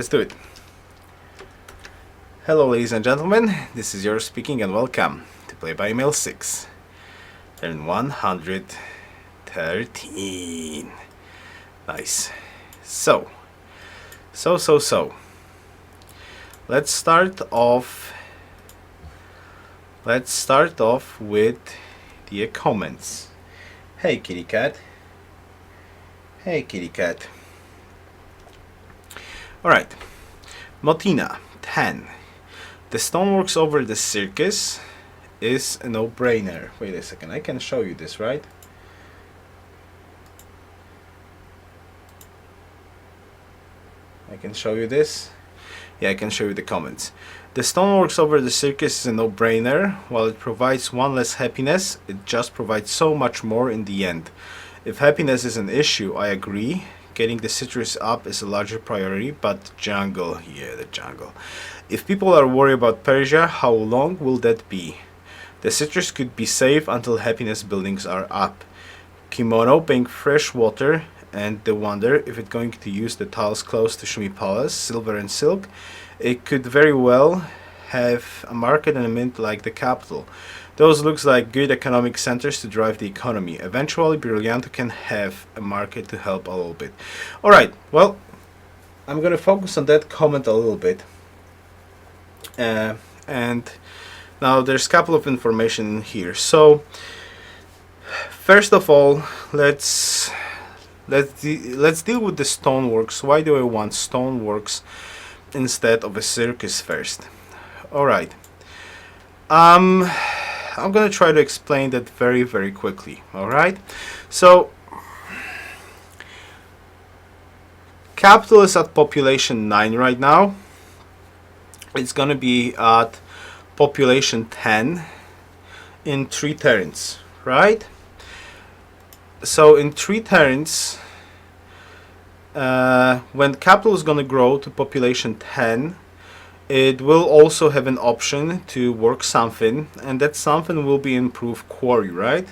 Let's do it. Hello ladies and gentlemen, this is Yoruus speaking and welcome to Play by Email 6. Turn 113. Nice. So. Let's start off with the comments. Hey kitty cat. Hey kitty cat. Alright. Motina 10. The stoneworks over the circus is a no-brainer. Wait a second, I can show you this, right? I can show you this. Yeah, I can show you the comments. The stoneworks over the circus is a no-brainer. While it provides one less happiness, it just provides so much more in the end. If happiness is an issue, I agree. Getting the citrus up is a larger priority, but jungle, yeah, the jungle. If people are worried about Persia, how long will that be? The citrus could be safe until happiness buildings are up. Kimono paying fresh water, and the wonder if it's going to use the tiles close to Shumi Palace, silver and silk. It could very well have a market and a mint like the capital. Those looks like good economic centers to drive the economy. Eventually, Brillianto can have a market to help a little bit. Alright, well, I'm going to focus on that comment a little bit. And now there's a couple of information here. So, first of all, let's deal with the stoneworks. Why do I want stoneworks instead of a circus first? Alright. I'm gonna try to explain that very, very quickly. Alright? So, capital is at population 9 right now. It's gonna be at population 10 in 3 turns, right? So in 3 turns, when capital is gonna grow to population 10, it will also have an option to work something, and that something will be improved quarry, right?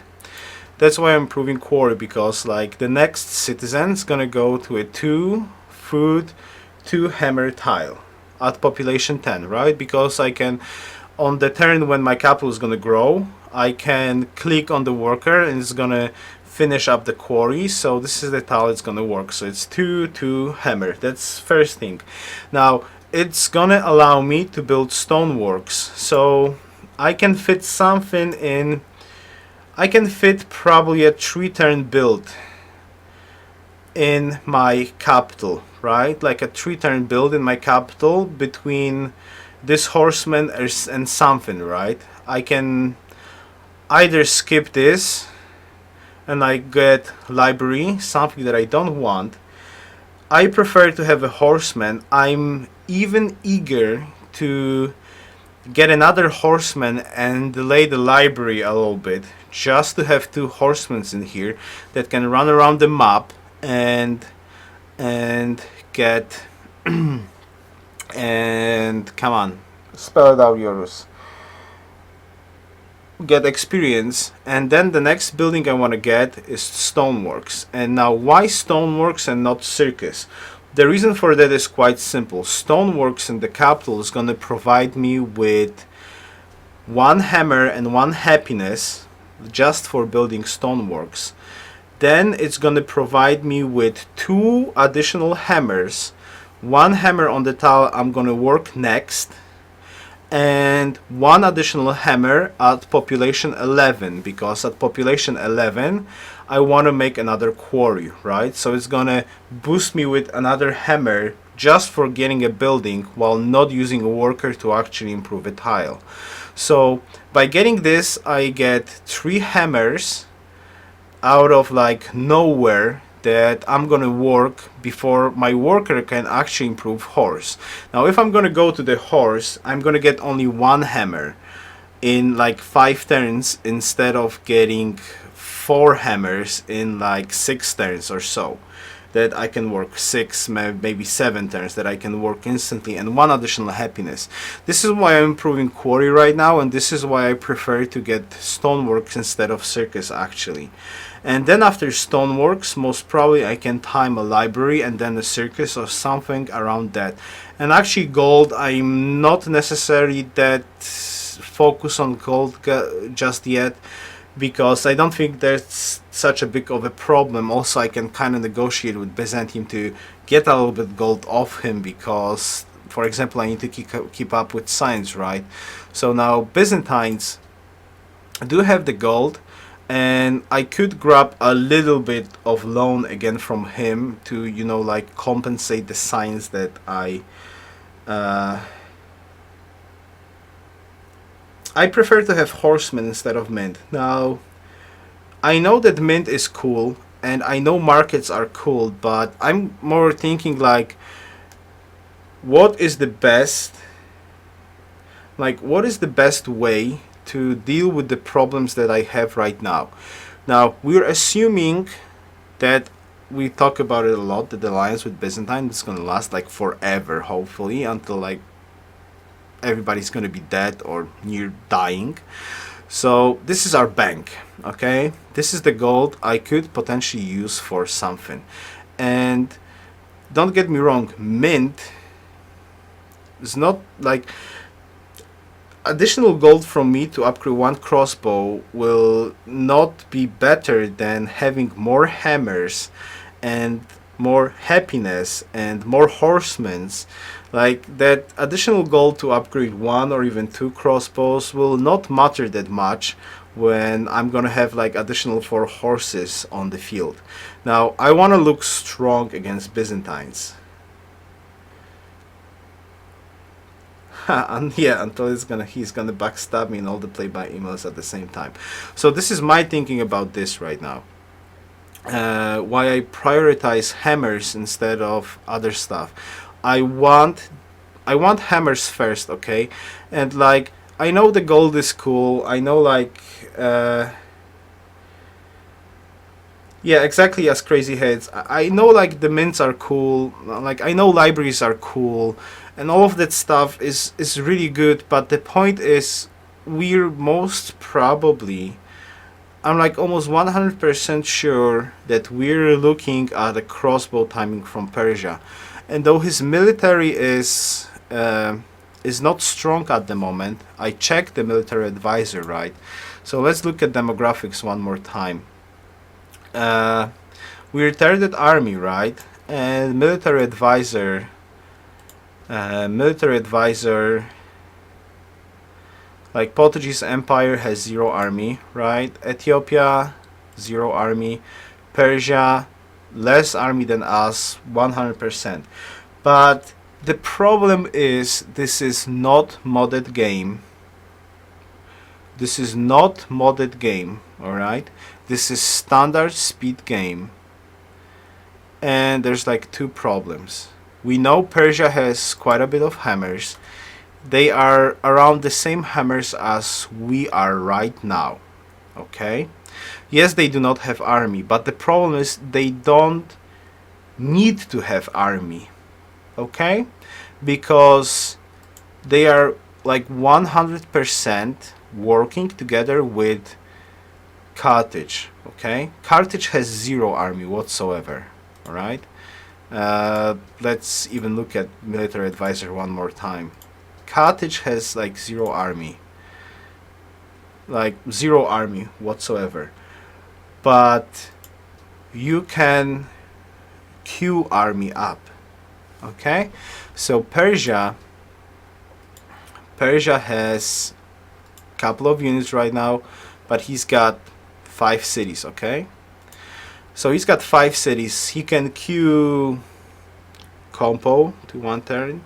That's why I'm improving quarry, because like the next citizen is gonna go to a 2 food 2 hammer tile at population 10, right? Because I can, on the turn when my capital is gonna grow, I can click on the worker and it's gonna finish up the quarry. So this is the tile it's gonna work. So it's 2 2 hammer. That's first thing. Now it's gonna allow me to build stoneworks, so I can fit something in. I can fit probably a 3-turn build in my capital, right? Like a 3-turn build in my capital between this horseman and something, right? I can either skip this and I get library, something that I don't want. I prefer to have a horseman. I'm even eager to get another horseman and delay the library a little bit, just to have 2 horsemen in here that can run around the map and get and come on, spell it out, Yoruus. Get experience, and then the next building I want to get is stoneworks. And now, why stoneworks and not circus? The reason for that is quite simple. Stoneworks in the capital is going to provide me with 1 hammer and 1 happiness just for building stoneworks. Then it's going to provide me with 2 additional hammers. 1 hammer on the tile I'm going to work next, and 1 additional hammer at population 11, because at population 11 I want to make another quarry, right? So it's gonna boost me with another hammer just for getting a building while not using a worker to actually improve a tile. So by getting this, I get 3 hammers out of like nowhere that I'm gonna work before my worker can actually improve horse. Now if I'm gonna go to the horse, I'm gonna get only 1 hammer in like 5 turns instead of getting 4 hammers in like 6 turns or so. that I can work 6, maybe 7 turns, that I can work instantly, and 1 additional happiness. This is why I'm improving quarry right now, and this is why I prefer to get stoneworks instead of circus actually. And then after stoneworks, most probably I can time a library and then a circus or something around that. And actually gold, I'm not necessarily that focused on gold just yet, because I don't think there's such a big of a problem. Also, I can kind of negotiate with Byzantium to get a little bit gold off him, because, for example, I need to keep up with science, right? So now Byzantines do have the gold, and I could grab a little bit of loan again from him to, you know, like compensate the science that I prefer to have horsemen instead of mint. Now, I know that mint is cool, and I know markets are cool, but I'm more thinking like, what is the best way to deal with the problems that I have right now? Now, we're assuming that we talk about it a lot, that the alliance with Byzantine is going to last like forever, hopefully, until like everybody's going to be dead or near dying. So this is our bank, okay? This is the gold I could potentially use for something. And don't get me wrong, mint is not like... Additional gold from me to upgrade 1 crossbow will not be better than having more hammers and more happiness and more horsemen. Like, that additional gold to upgrade 1 or even 2 crossbows will not matter that much when I'm gonna have like additional 4 horses on the field. Now, I want to look strong against Byzantines. And yeah, until he's gonna backstab me and all the play-by emails at the same time. So this is my thinking about this right now. Why I prioritize hammers instead of other stuff. I want hammers first, okay? And like, I know the gold is cool. I know like yeah, exactly, as crazy heads. I know like the mints are cool. Like, I know libraries are cool. And all of that stuff is really good, but the point is, we're most probably, I'm like almost 100% sure that we're looking at a crossbow timing from Persia. And though his military is not strong at the moment, I checked the military advisor, right? So let's look at demographics one more time. We're third army, right? And military advisor, like Portuguese Empire has 0 army, right? Ethiopia, 0 army. Persia, less army than us, 100%. But the problem is, this is not modded game. This is not modded game, alright? This is standard speed game. And there's like 2 problems. We know Persia has quite a bit of hammers. They are around the same hammers as we are right now. Okay? Yes, they do not have army, but the problem is they don't need to have army. Okay? Because they are like 100% working together with Carthage. Okay? Carthage has 0 army whatsoever. Alright? Let's even look at military advisor one more time. Carthage has like 0 army. Like 0 army whatsoever. But you can queue army up. Okay? So Persia has a couple of units right now, but he's got 5 cities, okay? So he's got 5 cities. He can queue compo to 1 turn.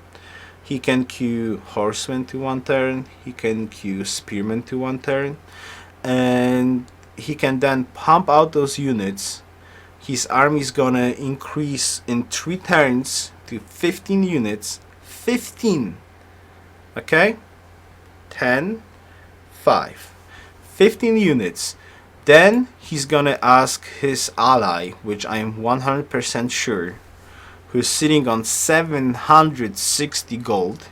He can queue horsemen to 1 turn. He can queue spearmen to 1 turn. And he can then pump out those units. His army is gonna increase in 3 turns to 15 units. 15! Okay? 10, 5. 15 units. Then he's gonna ask his ally, which I am 100% sure, who's sitting on 760 gold.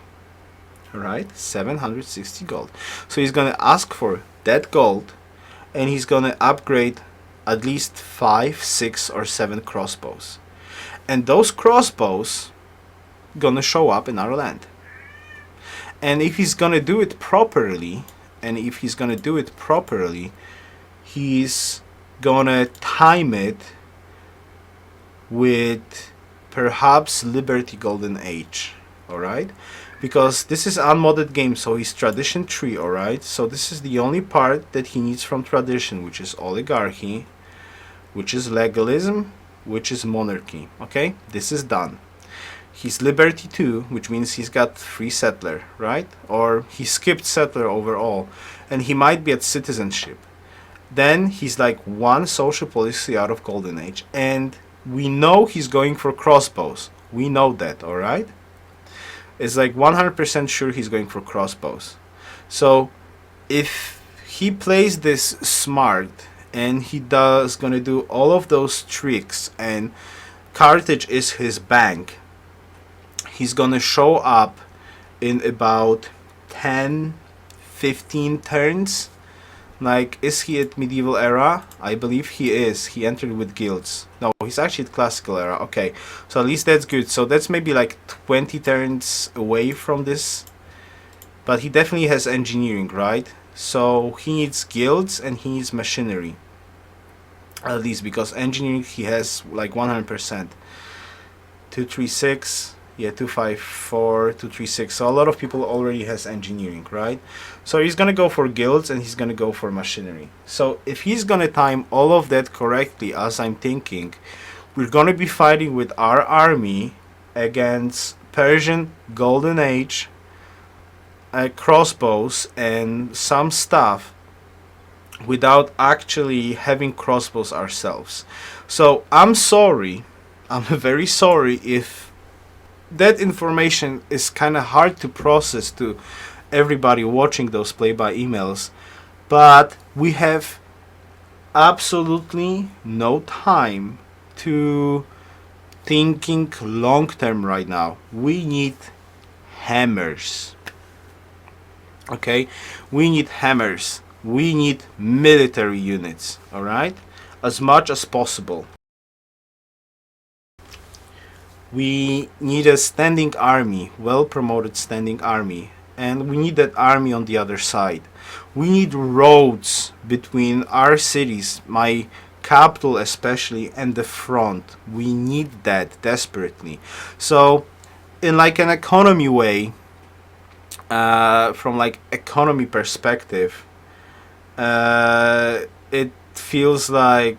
Alright, 760 gold. So he's gonna ask for that gold, and he's gonna upgrade at least 5, 6, or 7 crossbows. And those crossbows gonna show up in our land. And if he's gonna do it properly, he's gonna time it with perhaps Liberty Golden Age. Alright? Because this is unmodded game, so he's tradition 3, alright? So this is the only part that he needs from tradition, which is oligarchy, which is legalism, which is monarchy. Okay? This is done. He's Liberty 2, which means he's got free settler, right? Or he skipped settler overall, and he might be at citizenship. Then he's like one social policy out of Golden Age, and we know he's going for crossbows. We know that, alright? It's like 100% sure he's going for crossbows. So if he plays this smart and he gonna do all of those tricks, and Carthage is his bank, he's gonna show up in about 10, 15 turns. Like, is he at medieval era? I believe he is. He entered with guilds. No, he's actually at classical era. Okay, so at least that's good. So that's maybe like 20 turns away from this. But he definitely has engineering, right? So he needs guilds and he needs machinery. At least, because engineering he has like 100%. 236. Yeah, 254, 236. So a lot of people already has engineering, right? So he's gonna go for guilds and he's gonna go for machinery. So if he's gonna time all of that correctly, as I'm thinking, we're gonna be fighting with our army against Persian Golden Age crossbows and some stuff without actually having crossbows ourselves. So I'm sorry, I'm very sorry if that information is kind of hard to process to everybody watching those play-by emails, but we have absolutely no time to thinking long-term right now. We need hammers. Okay? We need hammers. We need military units, alright? As much as possible. We need a standing army, well-promoted standing army, and we need that army on the other side. We need roads between our cities, my capital especially, and the front. We need that desperately. So, in like an economy way, from like economy perspective, it feels like,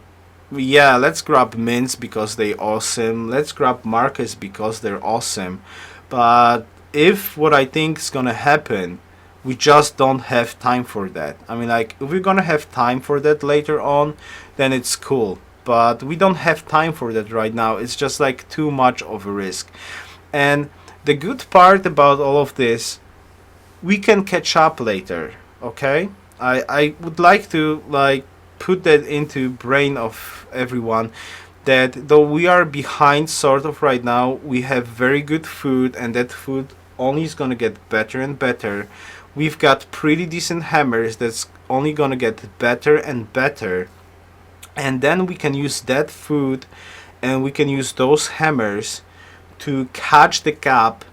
yeah, let's grab mints because they're awesome. Let's grab markets because they're awesome. But if what I think is gonna happen, we just don't have time for that. I mean, like, if we're gonna have time for that later on, then it's cool. But we don't have time for that right now. It's just like too much of a risk. And the good part about all of this, we can catch up later, okay? I would like to like put that into brain of everyone, that though we are behind sort of right now, we have very good food, and that food only is gonna get better and better. We've got pretty decent hammers that's only gonna get better and better, and then we can use that food and we can use those hammers to catch the gap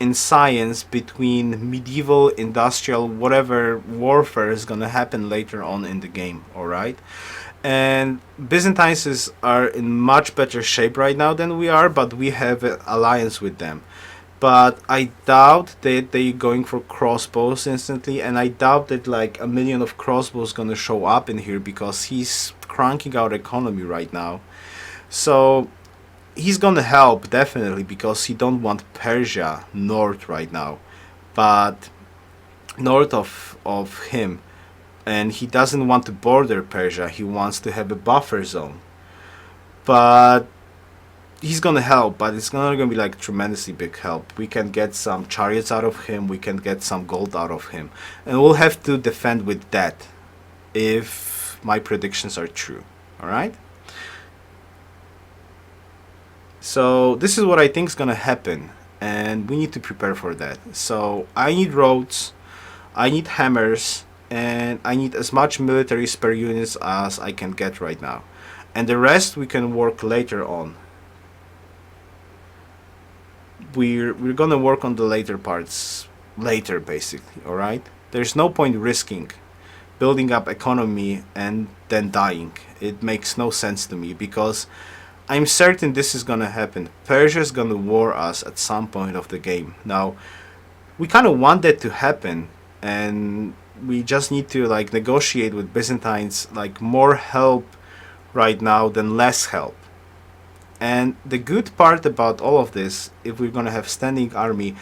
in science between medieval, industrial, whatever warfare is gonna happen later on in the game, alright? And Byzantines are in much better shape right now than we are, but we have an alliance with them. But I doubt that they're going for crossbows instantly, and I doubt that like 1 million of crossbows gonna show up in here, because he's cranking out economy right now. So he's gonna help definitely, because he don't want Persia north right now, but north of him, and he doesn't want to border Persia. He wants to have a buffer zone, but he's gonna help, but it's not gonna be like tremendously big help. We can get some chariots out of him, we can get some gold out of him, and we'll have to defend with that if if my predictions are true. All right. So this is what I think is gonna happen, and we need to prepare for that. So I need roads, I need hammers, and I need as much military spare units as I can get right now, and the rest we can work later on. We're gonna work on the later parts later, basically. All right. There's no point risking building up economy and then dying. It makes no sense to me, because I'm certain this is gonna happen. Persia is gonna war us at some point of the game. Now, we kind of want that to happen, and we just need to like negotiate with Byzantines, like more help right now than less help. And the good part about all of this, if we're gonna have standing army,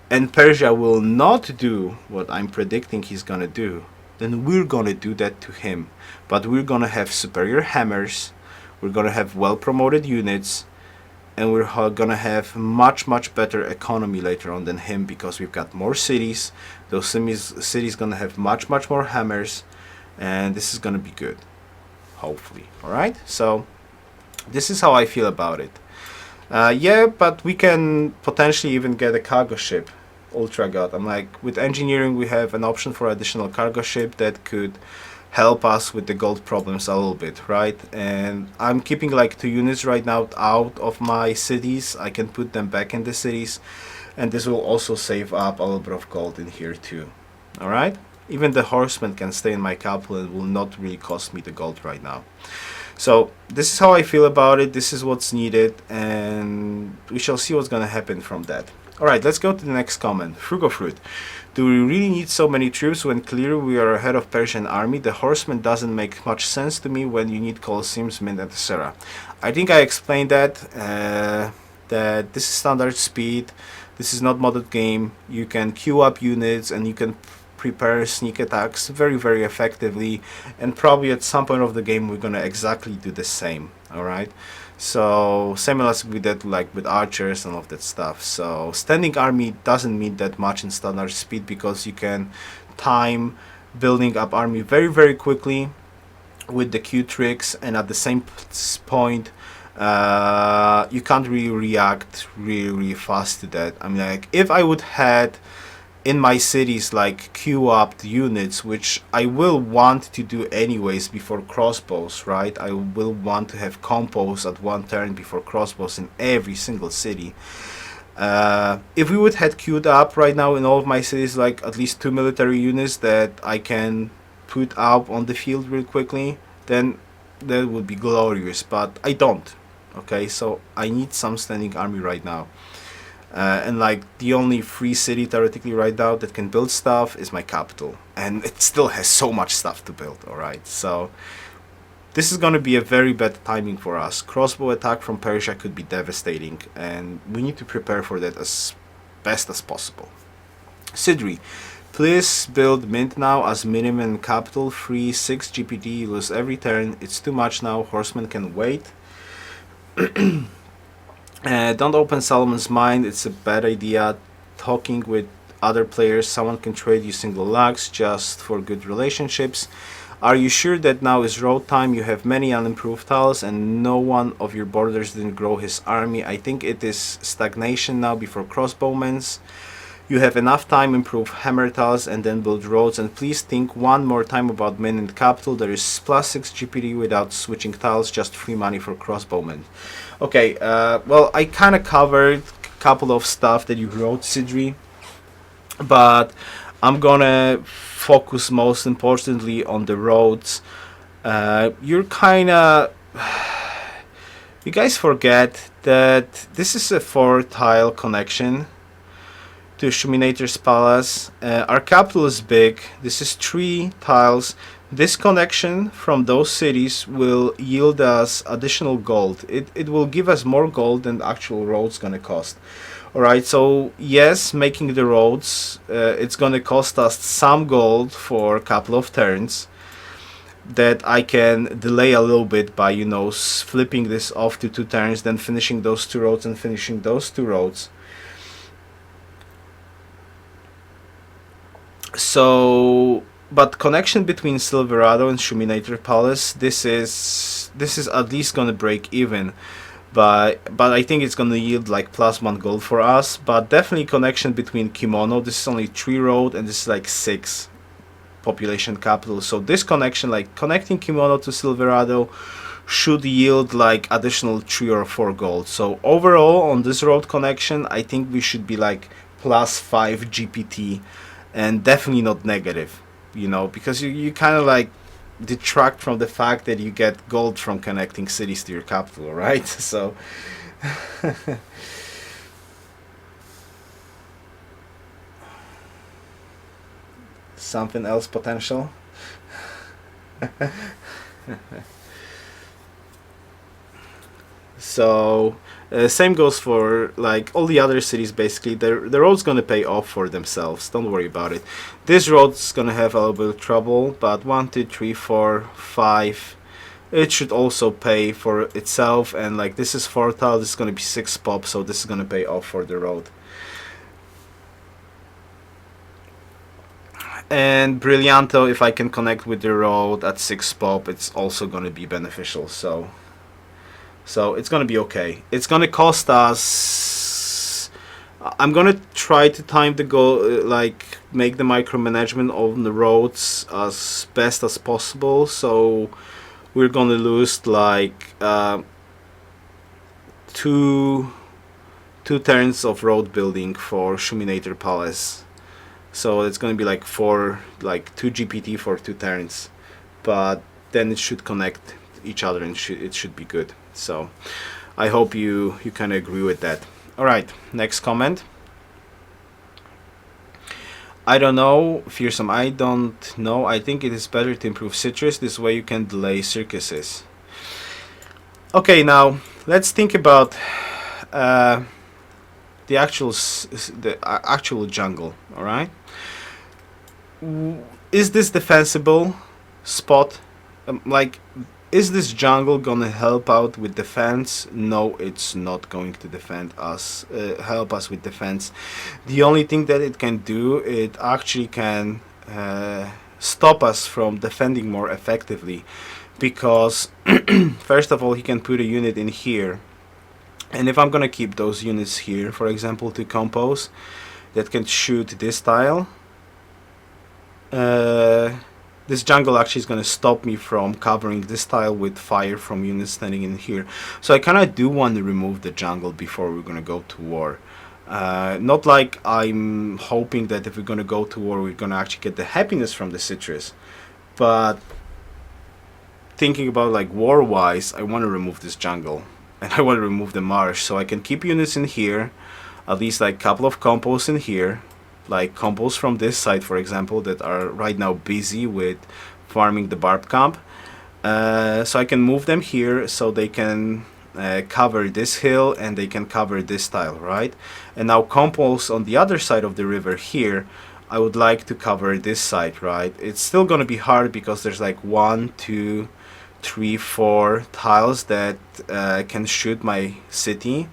and Persia will not do what I'm predicting he's gonna do, then we're gonna do that to him. But we're gonna have superior hammers, we're gonna have well promoted units, and we're gonna have much better economy later on than him, because we've got more cities. Those cities gonna have much more hammers, and this is gonna be good, hopefully. All right. So this is how I feel about it. Yeah, but we can potentially even get a cargo ship, Ultra God. I'm like, with engineering we have an option for additional cargo ship that could help us with the gold problems a little bit, right? And I'm keeping like 2 units right now out of my cities. I can put them back in the cities, and this will also save up a little bit of gold in here too. All right. Even the horsemen can stay in my capital and will not really cost me the gold right now. So this is how I feel about it. This is what's needed, and we shall see what's gonna happen from that. Alright, let's go to the next comment. Frugofruit. Do we really need so many troops when clearly we are ahead of Persian army? The horseman doesn't make much sense to me when you need Colosseums, mint, etc. I think I explained that, that this is standard speed. This is not modded game. You can queue up units and you can prepare sneak attacks very effectively, and probably at some point of the game we're gonna exactly do the same. All right, so same as we did like with archers and all of that stuff. So standing army doesn't mean that much in standard speed, because you can time building up army very quickly with the Q tricks, and at the same point you can't really react really fast to that. I mean, like, if I would had in my cities like queue up the units, which I will want to do anyways before crossbows, right? I will want to have compos at 1 turn before crossbows in every single city. If we would had queued up right now in all of my cities like at least 2 military units that I can put up on the field real quickly, then that would be glorious, but I don't. Okay, so I need some standing army right now. And like the only free city theoretically right now that can build stuff is my capital, and it still has so much stuff to build. All right, so this is going to be a very bad timing for us. Crossbow attack from Persia could be devastating, and we need to prepare for that as best as possible. Sidri, please build mint now as minimum capital. Free 6 GPD, you lose every turn. It's too much now. Horsemen can wait. Don't open Solomon's Mine, it's a bad idea. Talking with other players, someone can trade you single lags just for good relationships. Are you sure that now is road time? You have many unimproved tiles and no one of your borders didn't grow his army. I think it is stagnation now before crossbowmen's. You have enough time improve hammer tiles and then build roads, and please think one more time about men in the capital. There is +6 GPD without switching tiles, just free money for crossbowmen. Okay, well, I kind of covered a couple of stuff that you wrote, Sidri, but I'm gonna focus most importantly on the roads. You're kind of... You guys forget that this is a 4-tile connection to Shuminator's Palace. Our capital is big. This is 3 tiles. This connection from those cities will yield us additional gold. It will give us more gold than the actual roads gonna cost. Alright, so yes, making the roads, it's gonna cost us some gold for a couple of turns that I can delay a little bit by, you know, flipping this off to 2 turns, then finishing those 2 roads and finishing those 2 roads. So but connection between Silverado and Shuminator Palace, this is at least gonna break even. But I think it's gonna yield like +1 gold for us. But definitely connection between Kimono. This is only 3 road, and this is like 6 population capital. So this connection, like connecting Kimono to Silverado, should yield like additional 3 or 4 gold. So overall on this road connection, I think we should be like +5 GPT, and definitely not negative, you know, because you kind of like detract from the fact that you get gold from connecting cities to your capital, right? So something else potential. So same goes for like all the other cities. Basically the road's gonna pay off for themselves, don't worry about it. This road's gonna have a little bit of trouble, but 1 2 3 4 5, it should also pay for itself. And like this is 4 tile, this is gonna be 6 pop, so this is gonna pay off for the road. And Brillianto, if I can connect with the road at 6 pop, it's also gonna be beneficial. So it's gonna be okay. It's gonna cost us. I'm gonna try to time the goal, like make the micromanagement on the roads as best as possible. So we're gonna lose like 2 turns of road building for Shuminator Palace. So it's gonna be like 2 GPT for 2 turns, but then it should connect each other and it should be good. So I hope you kind of agree with that. All right, next comment. I don't know, Fearsome, I don't know. I think it is better to improve citrus. This way you can delay circuses. Okay, now let's think about the actual jungle. All right, is this defensible spot? Like, is this jungle gonna help out with defense? No, it's not going to help us with defense. The only thing that it can do, it actually can stop us from defending more effectively, because first of all, he can put a unit in here, and if I'm gonna keep those units here, for example, to compose, that can shoot this tile, this jungle actually is going to stop me from covering this tile with fire from units standing in here. So I kind of do want to remove the jungle before we're going to go to war. Not like I'm hoping that if we're going to go to war, we're going to actually get the happiness from the citrus. But thinking about like war-wise, I want to remove this jungle. And I want to remove the marsh. So I can keep units in here. At least like a couple of compos in here. Like compos from this side, for example, that are right now busy with farming the barb camp. So I can move them here so they can cover this hill and they can cover this tile, right? And now compos on the other side of the river here, I would like to cover this side, right? It's still going to be hard because there's like 1 2 3 4 tiles that can shoot my city.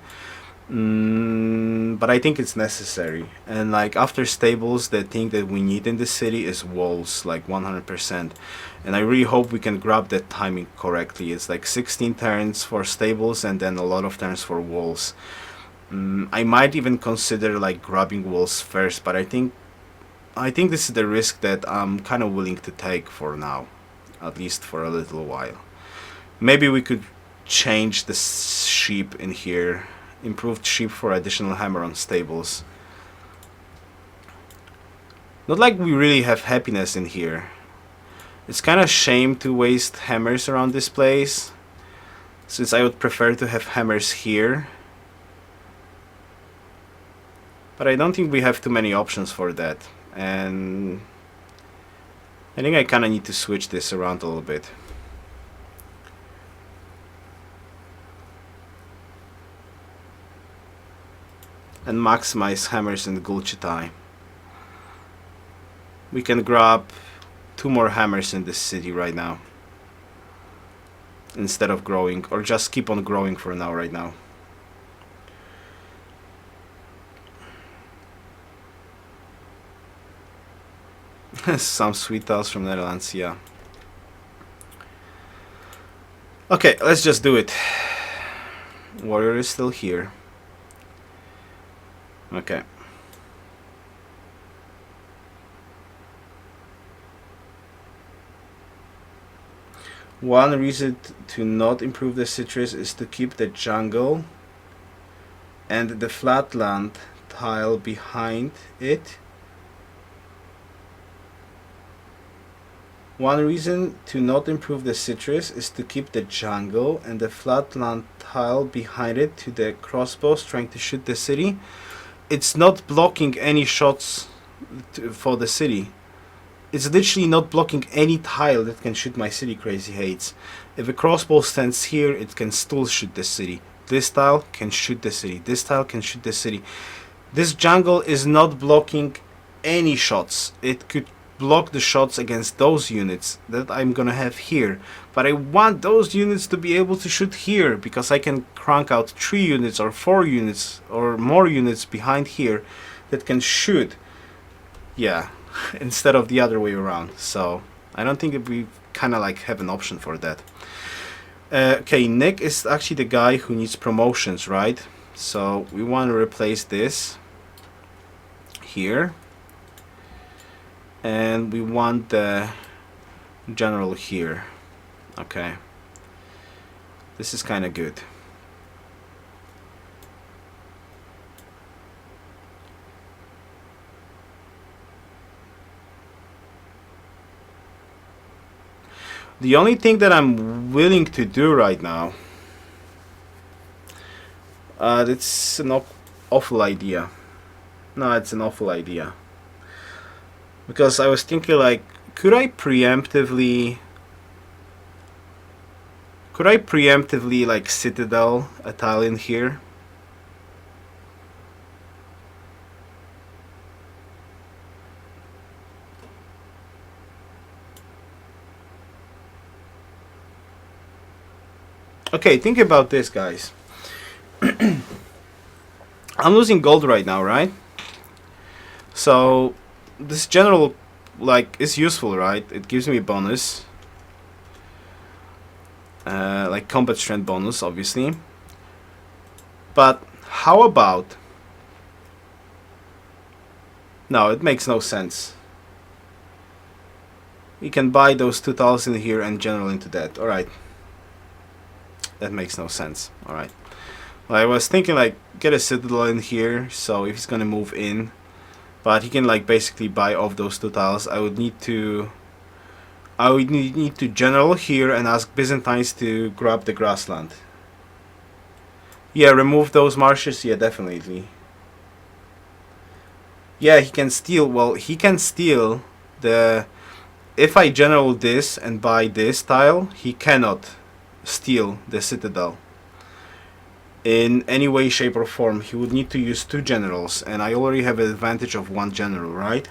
But I think it's necessary. And like after stables, the thing that we need in the city is walls, like 100%. And I really hope we can grab that timing correctly. It's like 16 turns for stables and then a lot of turns for walls. I might even consider like grabbing walls first, but I think this is the risk that I'm kind of willing to take for now, at least for a little while. Maybe we could change the sheep in here. Improved sheep for additional hammer on stables. Not like we really have happiness in here. It's kind of shame to waste hammers around this place, since I would prefer to have hammers here. But I don't think we have too many options for that, and I think I kind of need to switch this around a little bit. And maximize hammers in the Gulchitai. We can grab 2 more hammers in this city right now, instead of growing, or just keep on growing for now right now. Some sweet tiles from Netherlands, yeah. Okay, let's just do it. Warrior is still here. Okay. One reason to not improve the citrus is to keep the jungle and the flatland tile behind it. One reason to not improve the citrus is to keep the jungle and the flatland tile behind it to the crossbows trying to shoot the city. It's not blocking any shots for the city. It's literally not blocking any tile that can shoot my city, Crazy Hates. If a crossbow stands here, it can still shoot the city. This tile can shoot the city. This tile can shoot the city. This jungle is not blocking any shots. It could block the shots against those units that I'm gonna have here. But I want those units to be able to shoot here, because I can crank out 3 units or 4 units or more units behind here that can shoot. Yeah. Instead of the other way around. So I don't think we kind of like have an option for that. Okay, Nick is actually the guy who needs promotions, right? So we want to replace this here, and we want the general here. Okay, this is kind of good. The only thing that I'm willing to do right now, it's an awful idea. No, it's an awful idea. Because I was thinking, like, could I preemptively like citadel a tile in here? Okay, think about this, guys. I'm losing gold right now, right? So this general, like, is useful, right? It gives me a bonus, like combat strength bonus, obviously. But how about... No, it makes no sense. We can buy those 2,000 here and general into that. Alright. That makes no sense. Alright. Well, I was thinking, like, get a citadel in here, so if he's gonna move in, but he can, like, basically buy off those 2 tiles. I would need to general here and ask Byzantines to grab the grassland. Yeah, remove those marshes. Yeah, definitely. Yeah, he can steal. Well, he can steal the... If I general this and buy this tile, he cannot steal the citadel in any way, shape or form. He would need to use 2 generals, and I already have an advantage of 1 general, right?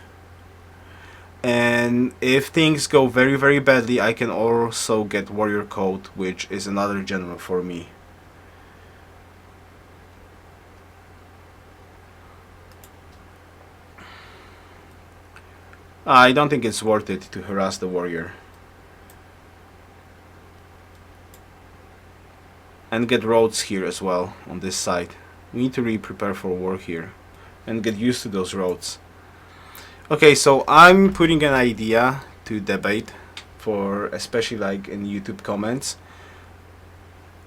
And if things go very, very badly, I can also get warrior code, which is another general for me. I don't think it's worth it to harass the warrior. And get roads here as well on this side. We need to really prepare for war here and get used to those roads. Okay, so I'm putting an idea to debate, for especially like in YouTube comments.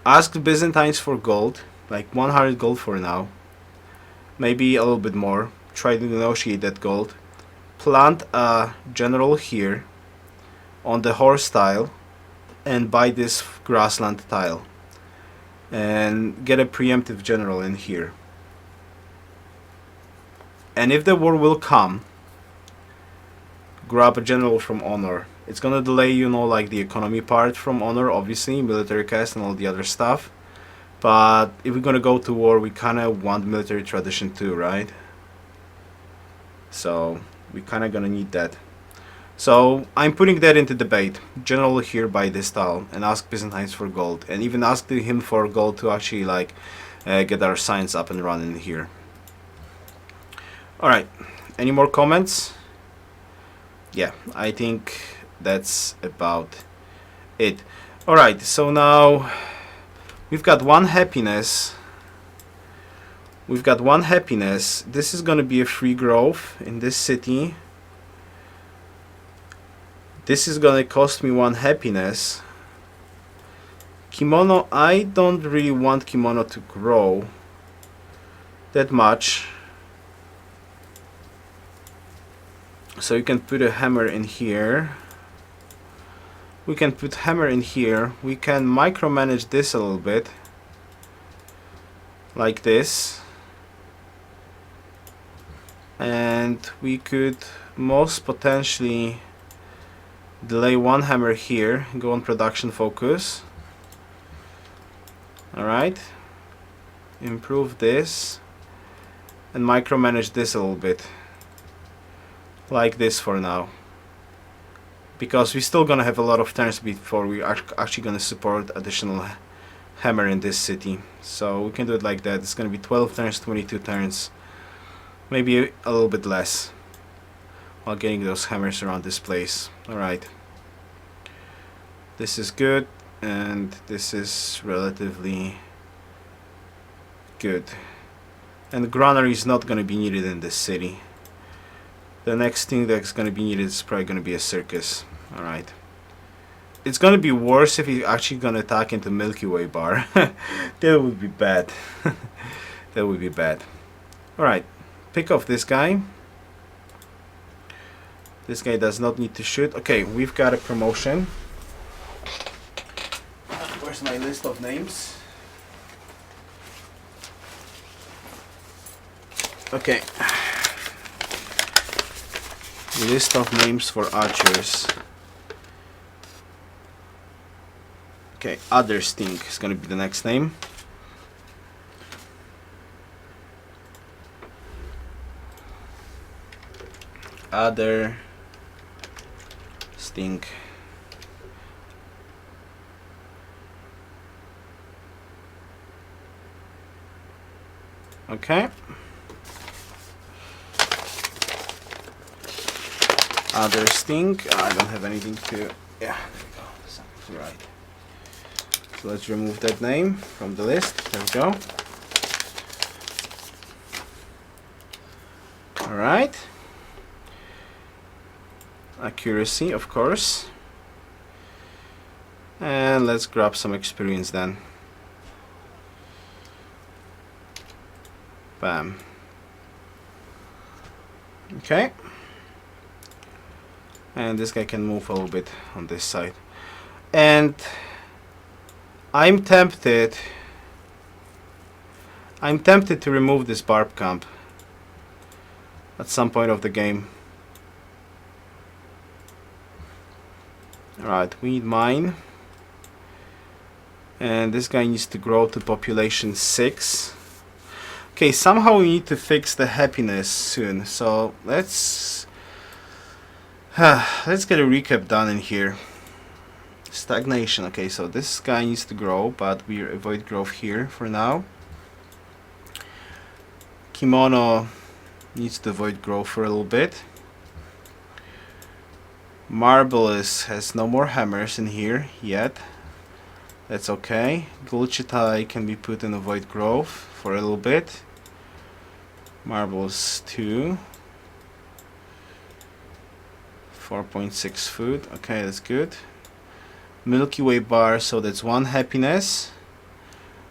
Ask the Byzantines for gold, like 100 gold for now, maybe a little bit more. Try to negotiate that gold. Plant a general here on the horse tile and buy this grassland tile. And get a preemptive general in here. And if the war will come, grab a general from honor. It's gonna delay, you know, like the economy part from honor, obviously, military caste and all the other stuff. But if we're gonna go to war, we kinda want military tradition too, right? So we kinda gonna need that. So I'm putting that into debate. General here buy this tile and ask Byzantines for gold, and even ask him for gold to actually like get our science up and running here. Alright, any more comments? yeah, I think that's about it. Alright, so now we've got one happiness. We've got one happiness. This is gonna be a free growth in this city. This is gonna cost me one happiness. Kimono, I don't really want kimono to grow that much. So you can put a hammer in here. We can put hammer in here. We can micromanage this a little bit. Like this. And we could most potentially delay one hammer here, go on production focus. Alright. Improve this. And micromanage this a little bit. Like this for now. Because we're still gonna have a lot of turns before we are actually gonna support additional hammer in this city. So we can do it like that. It's gonna be 12 turns, 22 turns. Maybe a little bit less. While getting those hammers around this place. Alright. This is good. And this is relatively good. And the granary is not gonna be needed in this city. The next thing that's gonna be needed is probably gonna be a circus. Alright. It's gonna be worse if he's actually gonna attack into Milky Way bar. That would be bad. That would be bad. Alright. Pick off this guy. This guy does not need to shoot. Okay, we've got a promotion. Where's my list of names? Okay. List of names for archers. Okay, Other Stink is gonna be the next name. Other Stink. Okay. Other Stink. I don't have anything to. Yeah, there we go. Sounds right. So let's remove that name from the list. There we go. Alright. Accuracy, of course. And let's grab some experience then. Bam. Okay. And this guy can move a little bit on this side. And I'm tempted to remove this barb camp at some point of the game. Alright, we need mine. And this guy needs to grow to population 6. Okay, somehow we need to fix the happiness soon. So let's get a recap done in here. Stagnation. Okay, so this guy needs to grow, but we avoid growth here for now. Kimono needs to avoid growth for a little bit. Marvelous has no more hammers in here yet. That's okay. Gulchitai can be put in avoid growth for a little bit. Marbles 2. 4.6 food. Okay, that's good. Milky Way bar, so that's one happiness.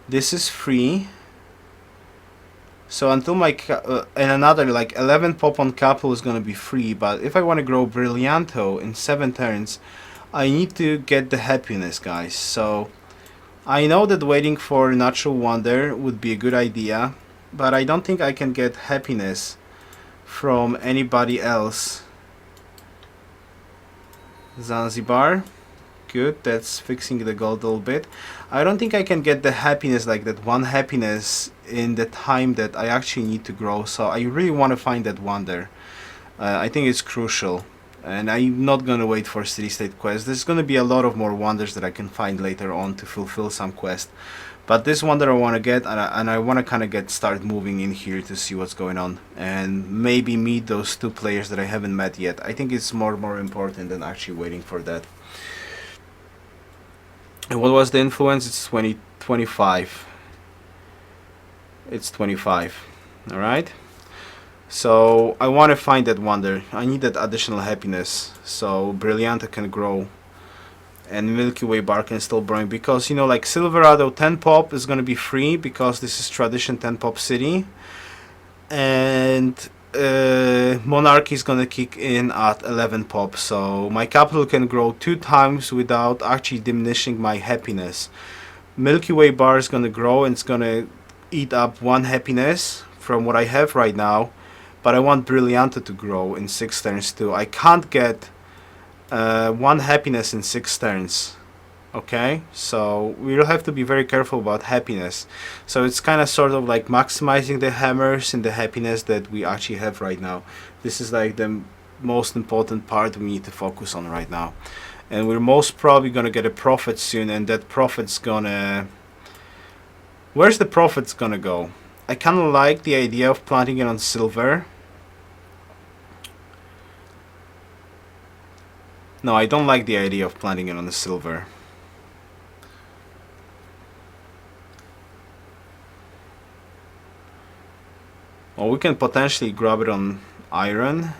This is free. So until my and another like 11 pop on capital is gonna be free. But if I want to grow Brillianto in 7 turns, I need to get the happiness, guys. So I know that waiting for Natural Wonder would be a good idea, but I don't think I can get happiness from anybody else. Zanzibar. Good, that's fixing the gold a little bit. I don't think I can get the happiness, like that one happiness in the time that I actually need to grow, so I really want to find that wonder. I think it's crucial, and I'm not gonna wait for city state quests. There's gonna be a lot of more wonders that I can find later on to fulfill some quest, But this one that I want to get, and I want to kind of start moving in here to see what's going on, and maybe meet those 2 players that I haven't met yet. I think it's more important than actually waiting for that. And what was the influence? It's 25. It's 25. All right. So I want to find that wonder. I need that additional happiness, so Brillianta can grow and Milky Way bar can still bring, because you know, like Silverado 10 pop is going to be free because this is tradition 10 pop city, and Monarchy is going to kick in at 11 pop, so my capital can grow 2 times without actually diminishing my happiness. Milky Way bar is going to grow and it's going to eat up 1 happiness from what I have right now, but I want Brillianta to grow in 6 turns too. I can't get 1 happiness in 6 turns. Okay, so we'll have to be very careful about happiness. So it's kind of sort of like maximizing the hammers and the happiness that we actually have right now. This is like the most important part we need to focus on right now. And we're most probably gonna get a profit soon, and that profit's gonna... Where's the profits gonna go? I kind of like the idea of planting it on silver. No, I don't like the idea of planting it on the silver. Well, we can potentially grab it on iron.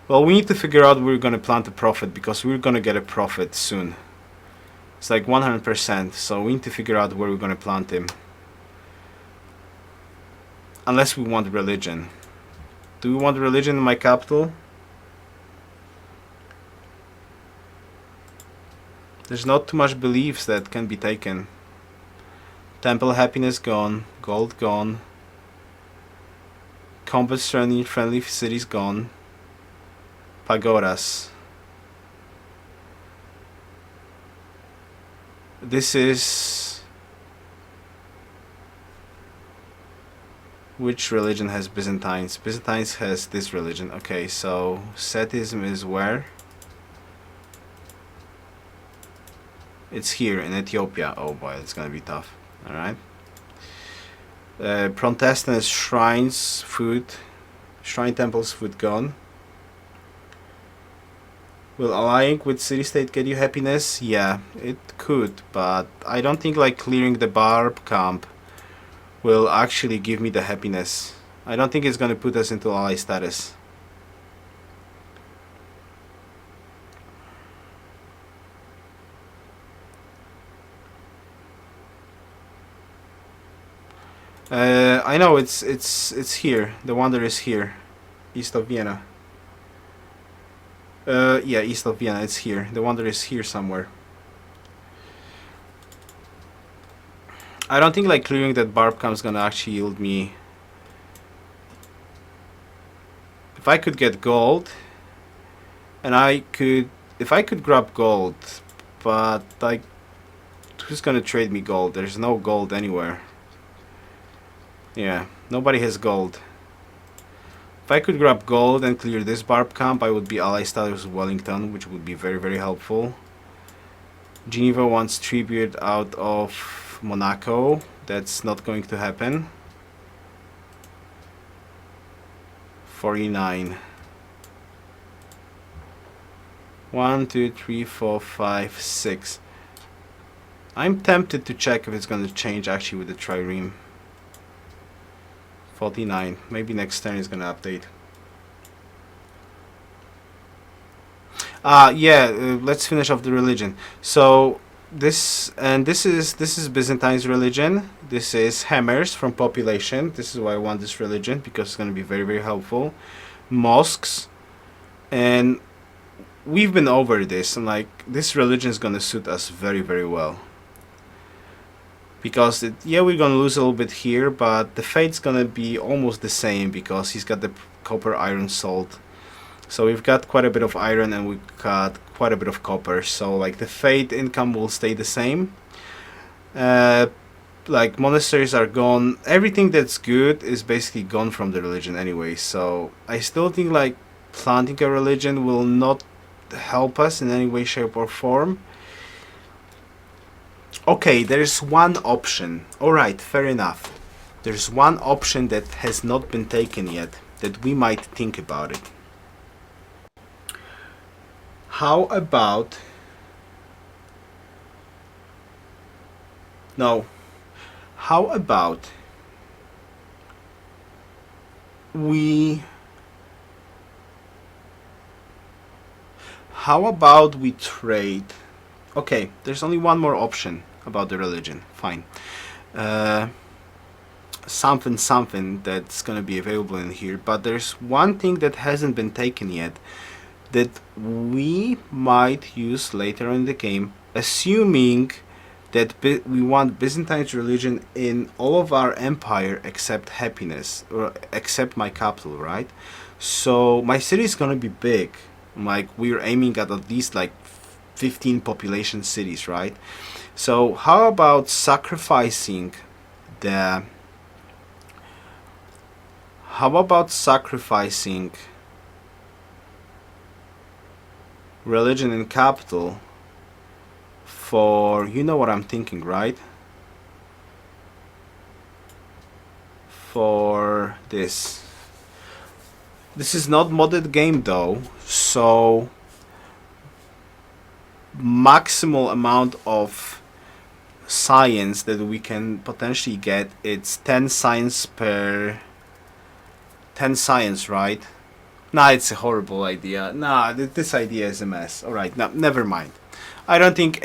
Well, we need to figure out where we're going to plant a profit, because we're going to get a profit soon. It's like 100%, so we need to figure out where we're going to plant him. Unless we want religion. Do we want religion in my capital? There's not too much beliefs that can be taken. Temple happiness gone, gold gone. Combat friendly cities gone. Pagodas. This is... Which religion has Byzantines? Byzantines has this religion. Okay, so Sethism is where? It's here in Ethiopia. Oh boy, it's gonna be tough. Alright. Protestant shrines, food. Shrine temples, food gone. Will allying with city-state get you happiness? Yeah, it could, but I don't think like clearing the barb camp will actually give me the happiness. I don't think it's gonna put us into ally status. I know it's here. The wonder is here, east of Vienna. Yeah, east of Vienna. It's here. The wonder is here somewhere. I don't think like clearing that barb camp is gonna actually yield me. If I could get gold, and if I could grab gold, but like, who's gonna trade me gold? There's no gold anywhere. Yeah, nobody has gold. If I could grab gold and clear this barb camp, I would be ally status with Wellington, which would be very, very helpful. Geneva wants tribute out of Monaco. That's not going to happen. 49. 1, 2, 3, 4, 5, 6. I'm tempted to check if it's going to change actually with the trireme. 49. Maybe next turn is going to update. Let's finish off the religion. So this is Byzantine's religion. This is hammers from population. This is why I want this religion, because it's going to be very, very helpful. Mosques, and we've been over this, and like this religion is going to suit us very, very well. Because we're gonna lose a little bit here, but the fate's gonna be almost the same because he's got the copper, iron, salt. So we've got quite a bit of iron and we've got quite a bit of copper. So like the fate income will stay the same. Like monasteries are gone. Everything that's good is basically gone from the religion anyway. So I still think like planting a religion will not help us in any way, shape or form. Okay, there's one option. Alright, fair enough. There's one option that has not been taken yet, that we might think about it. How about... No. How about we... How about we trade... Okay, there's only one more option about the religion. Fine. Something that's gonna be available in here, but there's one thing that hasn't been taken yet that we might use later in the game, assuming that we want Byzantine's religion in all of our empire except happiness, or except my capital, right? So my city is gonna be big. Like, we're aiming at least like 15 population cities, right? So how about sacrificing the... How about sacrificing religion in capital for... You know what I'm thinking, right? For this. This is not modded game though, so maximal amount of science that we can potentially get, it's 10 science per 10 science, right? Nah, it's a horrible idea. Nah, this idea is a mess. Alright, no, never mind. I don't think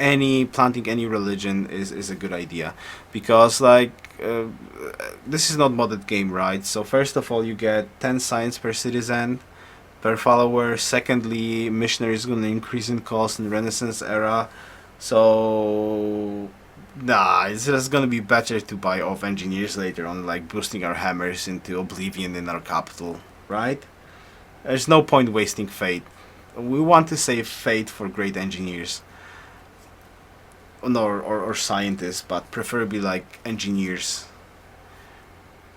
planting any religion is a good idea, because like this is not modded game, right? So first of all, you get 10 science per citizen, per follower. Secondly, missionary is going to increase in cost in Renaissance era. So nah, it's just going to be better to buy off engineers later on, like boosting our hammers into oblivion in our capital, right? There's no point wasting fate. We want to save fate for great engineers. No, or scientists, but preferably like engineers.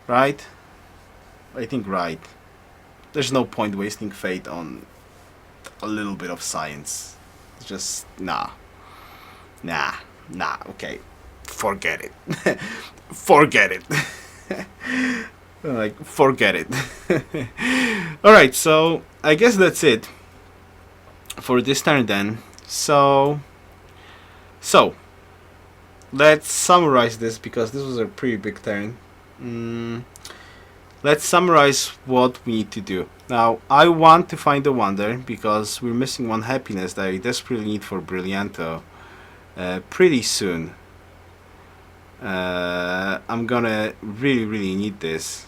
Right? I think right. There's no point wasting fate on a little bit of science. It's just, nah. Okay. Forget it. Forget it. Like, forget it. Alright, so I guess that's it for this turn then. So let's summarize this, because this was a pretty big turn. Let's summarize what we need to do. Now, I want to find a wonder, because we're missing one happiness that I desperately need for Brillianto pretty soon. I'm gonna really need this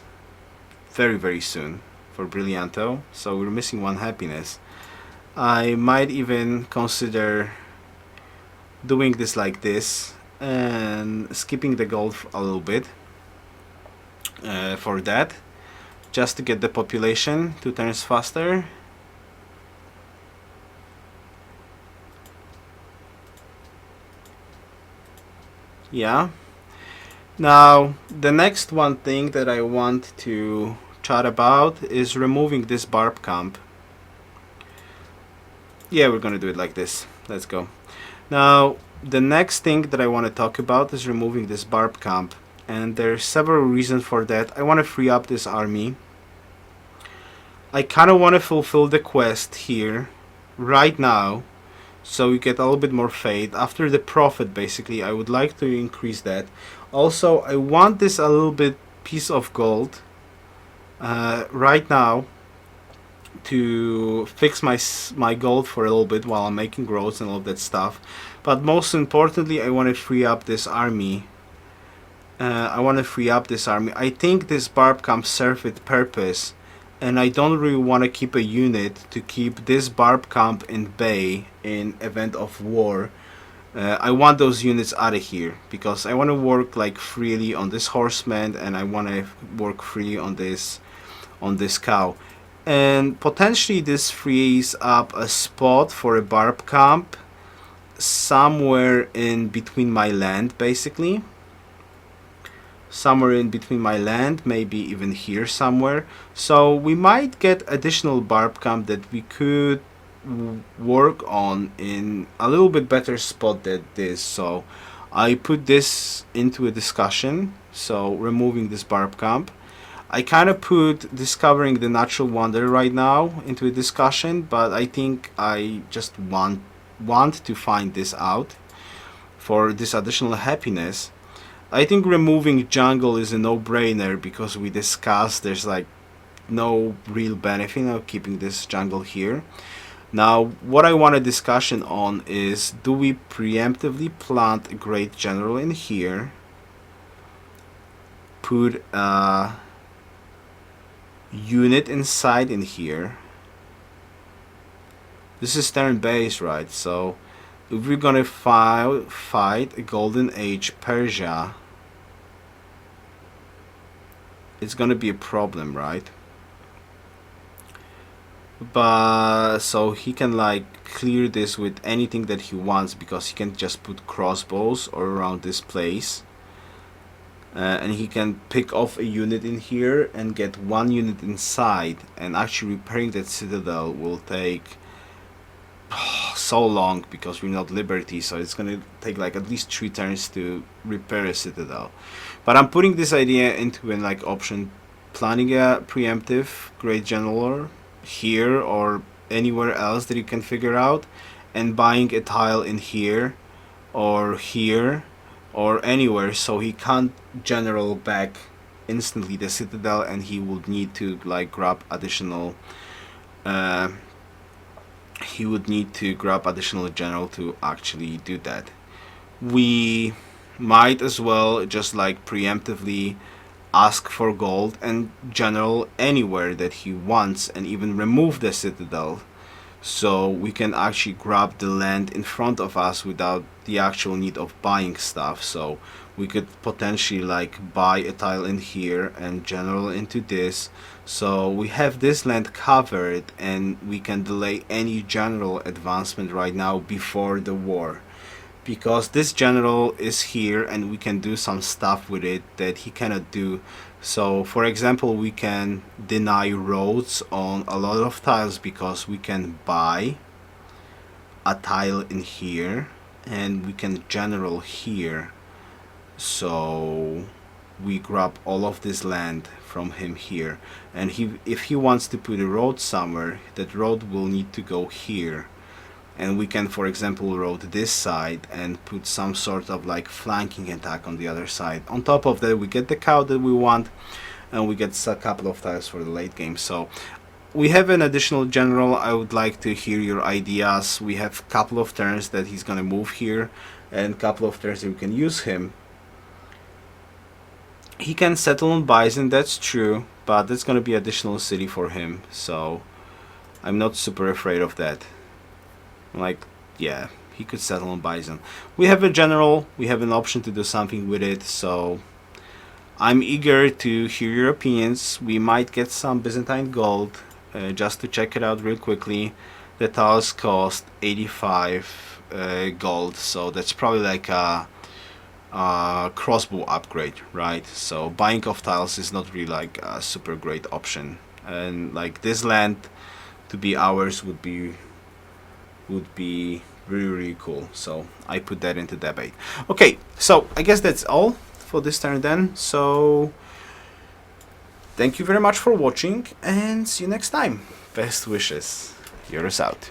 very soon for Brillianto, so we're missing one happiness. I might even consider doing this like this and skipping the gold a little bit for that, just to get the population 2 turns faster. Yeah. Now the next one thing that I want to chat about is removing this barb camp. Yeah, we're gonna do it like this. Let's go. Now, the next thing that I want to talk about is removing this barb camp, and there's several reasons for that. I want to free up this army. I kind of want to fulfill the quest here right now, so we get a little bit more faith. After the profit, basically, I would like to increase that. Also, I want this a little bit piece of gold right now to fix my gold for a little bit while I'm making roads and all of that stuff. But most importantly, I want to free up this army. I think this barb camp serves its purpose, and I don't really want to keep a unit to keep this barb camp in bay in event of war. I want those units out of here, because I want to work like freely on this horseman, and I want to work freely on this cow. And potentially this frees up a spot for a barb camp somewhere in between my land, basically. Somewhere in between my land, maybe even here somewhere. So we might get additional barb camp that we could work on in a little bit better spot than this. So I put this into a discussion, so removing this barb camp. I kind of put discovering the natural wonder right now into a discussion, but I think I just want to find this out for this additional happiness. I think removing jungle is a no-brainer because we discussed there's like no real benefit of keeping this jungle here. Now what I want a discussion on is, do we preemptively plant a great general in here, put a unit inside in here. This is turn base, right? So if we're gonna fight a golden age Persia, it's gonna be a problem, right? But so he can like clear this with anything that he wants, because he can just put crossbows or around this place, and he can pick off a unit in here and get one unit inside, and actually repairing that citadel will take so long because we're not Liberty, so it's gonna take like at least 3 turns to repair a citadel. But I'm putting this idea into an like option, planning a preemptive great general here or anywhere else that you can figure out, and buying a tile in here or anywhere, so he can't general back instantly the citadel, and he would need to like grab additional general to actually do that. We might as well just like preemptively ask for gold and general anywhere that he wants, and even remove the citadel, so we can actually grab the land in front of us without the actual need of buying stuff. So we could potentially like buy a tile in here and general into this, so we have this land covered, and we can delay any general advancement right now before the war, because this general is here and we can do some stuff with it that he cannot do. So for example, we can deny roads on a lot of tiles because we can buy a tile in here and we can general here, so we grab all of this land from him here, and if he wants to put a road somewhere, that road will need to go here, and we can, for example, road this side and put some sort of like flanking attack on the other side. On top of that, we get the cow that we want, and we get a couple of tiles for the late game. So we have an additional general. I would like to hear your ideas. We have a couple of turns that he's gonna move here, and a couple of turns that we can use him. He can settle on Bison, that's true, but that's gonna be additional city for him, so I'm not super afraid of that. Like, yeah, he could settle on Bison. We have a general, we have an option to do something with it, so I'm eager to hear your opinions. We might get some Byzantine gold, just to check it out real quickly. The tiles cost 85 gold, so that's probably like a crossbow upgrade, right? So buying of tiles is not really like a super great option, and like this land to be ours would be really cool. So I put that into debate. Okay, so I guess that's all for this turn then. So thank you very much for watching, and see you next time. Best wishes. Yoruus out.